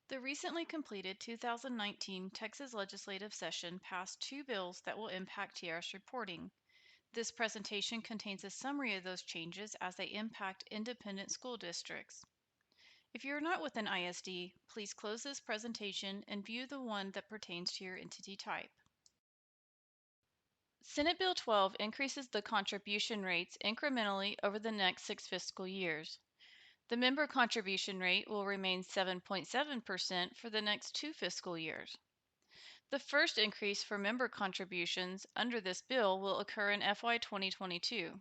The recently completed 2019 Texas legislative session passed two bills that will impact TRS reporting. This presentation contains a summary of those changes as they impact independent school districts. If you are not with an ISD, please close this presentation and view the one that pertains to your entity type. Senate Bill 12 increases the contribution rates incrementally over the next 6 fiscal years. The member contribution rate will remain 7.7% for the next 2 fiscal years. The first increase for member contributions under this bill will occur in FY 2022.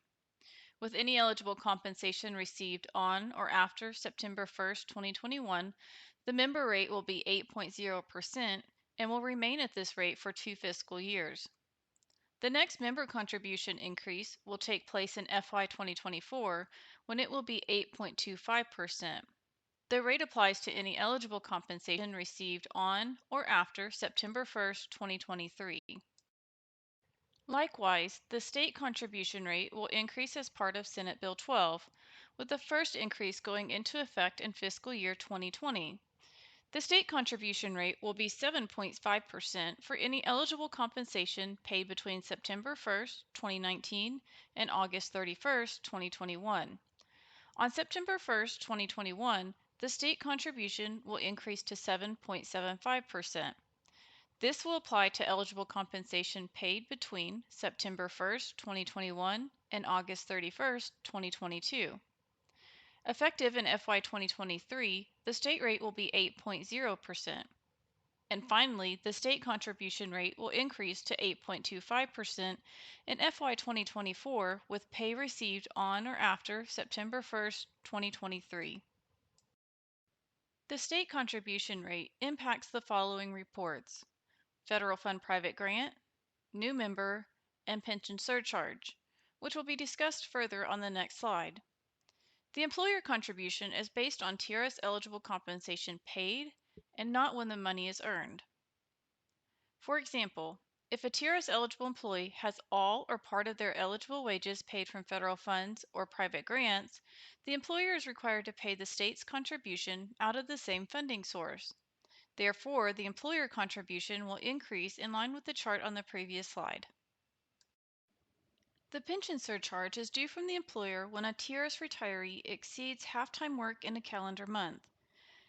With any eligible compensation received on or after September 1st, 2021, the member rate will be 8.0% and will remain at this rate for 2 fiscal years. The next member contribution increase will take place in FY 2024 when it will be 8.25%. The rate applies to any eligible compensation received on or after September 1st, 2023. Likewise, the state contribution rate will increase as part of Senate Bill 12, with the first increase going into effect in fiscal year 2020. The state contribution rate will be 7.5% for any eligible compensation paid between September 1st, 2019 and August 31st, 2021. On September 1st, 2021, the state contribution will increase to 7.75%. This will apply to eligible compensation paid between September 1st, 2021 and August 31st, 2022. Effective in FY 2023, the state rate will be 8.0%. And finally, the state contribution rate will increase to 8.25% in FY 2024 with pay received on or after September 1st, 2023. The state contribution rate impacts the following reports: Federal Fund Private Grant, New Member, and Pension Surcharge, which will be discussed further on the next slide. The employer contribution is based on TRS eligible compensation paid and not when the money is earned. For example, if a TRS eligible employee has all or part of their eligible wages paid from federal funds or private grants, the employer is required to pay the state's contribution out of the same funding source. Therefore, the employer contribution will increase in line with the chart on the previous slide. The pension surcharge is due from the employer when a TRS retiree exceeds half-time work in a calendar month.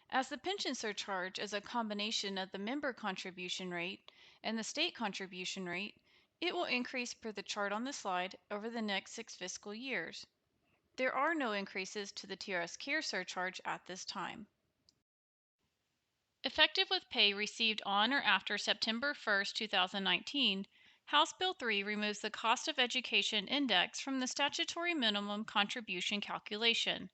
As the pension surcharge is a combination of the member contribution rate and the state contribution rate, it will increase per the chart on the slide over the next 6 fiscal years. There are no increases to the TRS Care surcharge at this time. Effective with pay received on or after September 1st, 2019, House Bill 3 removes the Cost of Education Index from the statutory minimum contribution calculation.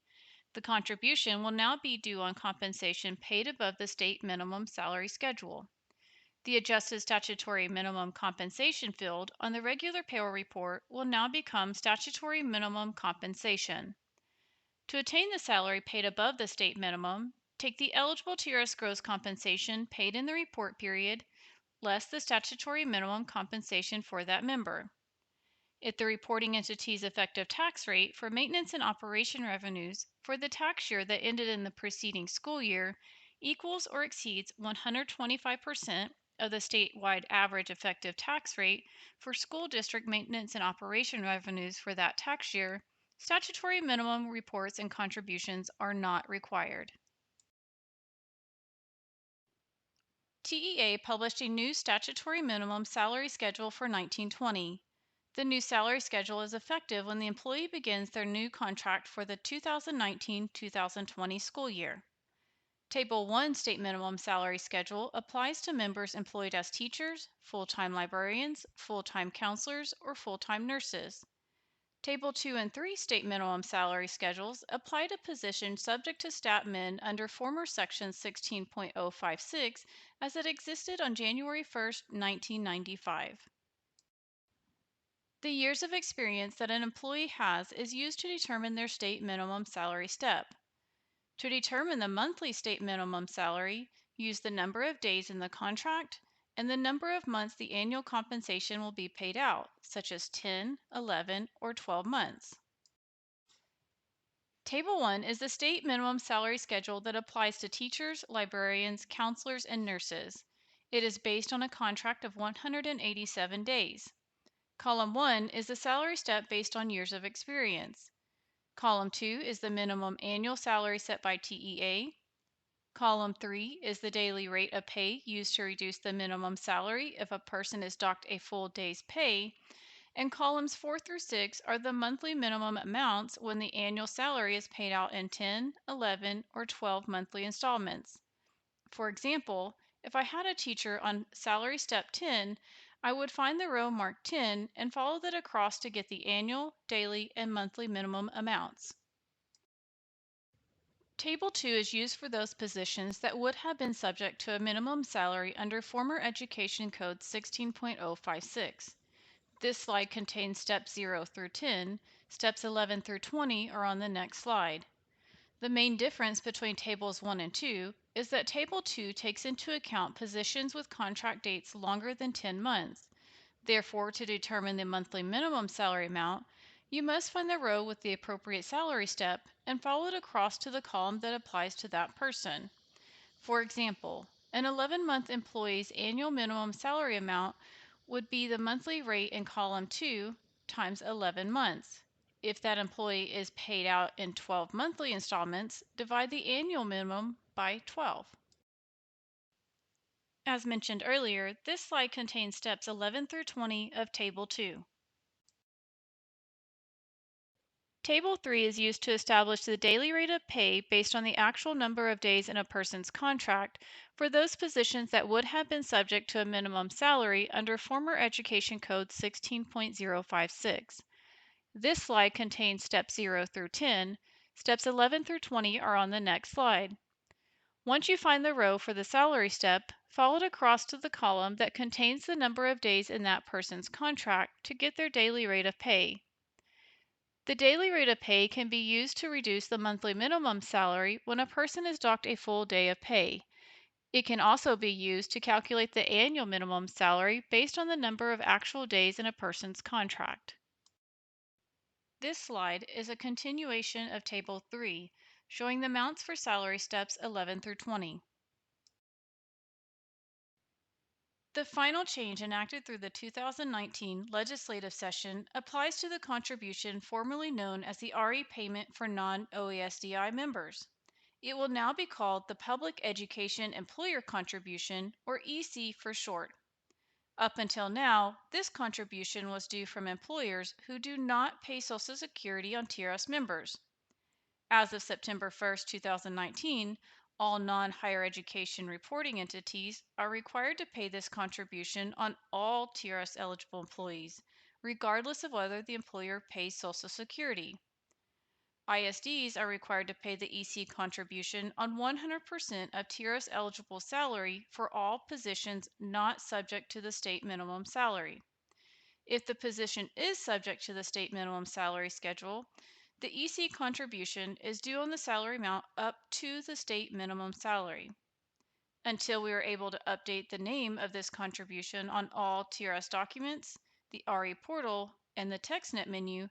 The contribution will now be due on compensation paid above the state minimum salary schedule. The adjusted statutory minimum compensation field on the regular payroll report will now become statutory minimum compensation. To attain the salary paid above the state minimum, take the eligible TRS gross compensation paid in the report period, less the statutory minimum compensation for that member. If the reporting entity's effective tax rate for maintenance and operation revenues for the tax year that ended in the preceding school year equals or exceeds 125% of the statewide average effective tax rate for school district maintenance and operation revenues for that tax year, statutory minimum reports and contributions are not required. TEA published a new statutory minimum salary schedule for 1920. The new salary schedule is effective when the employee begins their new contract for the 2019-2020 school year. Table 1 State Minimum Salary Schedule applies to members employed as teachers, full-time librarians, full-time counselors, or full-time nurses. Table 2 and 3 State Minimum Salary Schedules apply to positions subject to Stat Min under former Section 16.056 as it existed on January 1st, 1995. The years of experience that an employee has is used to determine their state minimum salary step. To determine the monthly state minimum salary, use the number of days in the contract and the number of months the annual compensation will be paid out, such as 10, 11, or 12 months. Table 1 is the state minimum salary schedule that applies to teachers, librarians, counselors, and nurses. It is based on a contract of 187 days. Column 1 is the salary step based on years of experience. Column 2 is the minimum annual salary set by TEA. Column 3 is the daily rate of pay used to reduce the minimum salary if a person is docked a full day's pay. And columns 4 through 6 are the monthly minimum amounts when the annual salary is paid out in 10, 11, or 12 monthly installments. For example, if I had a teacher on salary step 10, I would find the row marked 10 and follow that across to get the annual, daily, and monthly minimum amounts. Table 2 is used for those positions that would have been subject to a minimum salary under Former Education Code 16.056. This slide contains steps 0 through 10. Steps 11 through 20 are on the next slide. The main difference between tables 1 and 2 is that table 2 takes into account positions with contract dates longer than 10 months. Therefore, to determine the monthly minimum salary amount, you must find the row with the appropriate salary step and follow it across to the column that applies to that person. For example, an 11-month employee's annual minimum salary amount would be the monthly rate in column 2 times 11 months. If that employee is paid out in 12 monthly installments, divide the annual minimum by 12. As mentioned earlier, this slide contains steps 11 through 20 of Table 2. Table 3 is used to establish the daily rate of pay based on the actual number of days in a person's contract for those positions that would have been subject to a minimum salary under Former Education Code 16.056. This slide contains steps 0 through 10. Steps 11 through 20 are on the next slide. Once you find the row for the salary step, follow it across to the column that contains the number of days in that person's contract to get their daily rate of pay. The daily rate of pay can be used to reduce the monthly minimum salary when a person is docked a full day of pay. It can also be used to calculate the annual minimum salary based on the number of actual days in a person's contract. This slide is a continuation of Table 3, showing the amounts for salary steps 11 through 20. The final change enacted through the 2019 legislative session applies to the contribution formerly known as the RE payment for non-OASDI members. It will now be called the Public Education Employer Contribution, or EC for short. Up until now, this contribution was due from employers who do not pay Social Security on TRS members. As of September 1st, 2019, all non-higher education reporting entities are required to pay this contribution on all TRS eligible employees, regardless of whether the employer pays Social Security. ISDs are required to pay the EC contribution on 100% of TRS eligible salary for all positions not subject to the state minimum salary. If the position is subject to the state minimum salary schedule, the EC contribution is due on the salary amount up to the state minimum salary. Until we are able to update the name of this contribution on all TRS documents, the RE portal, and the TextNet menu,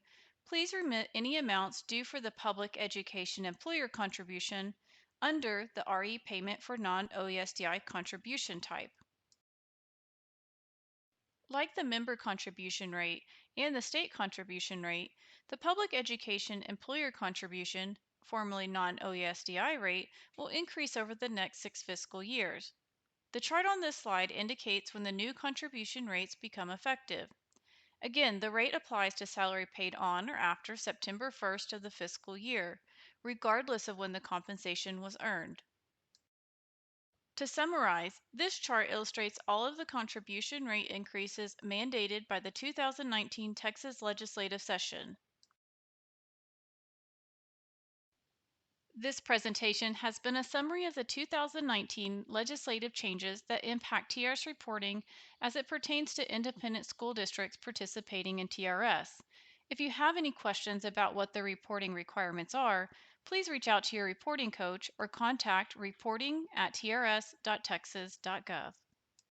please remit any amounts due for the Public Education Employer Contribution under the RE payment for non-OASDI contribution type. Like the member contribution rate and the state contribution rate, the public education employer contribution, formerly non-OASDI rate, will increase over the next 6 fiscal years. The chart on this slide indicates when the new contribution rates become effective. Again, the rate applies to salary paid on or after September 1st of the fiscal year, regardless of when the compensation was earned. To summarize, this chart illustrates all of the contribution rate increases mandated by the 2019 Texas legislative session. This presentation has been a summary of the 2019 legislative changes that impact TRS reporting as it pertains to independent school districts participating in TRS. If you have any questions about what the reporting requirements are, please reach out to your reporting coach or contact reporting@trs.texas.gov.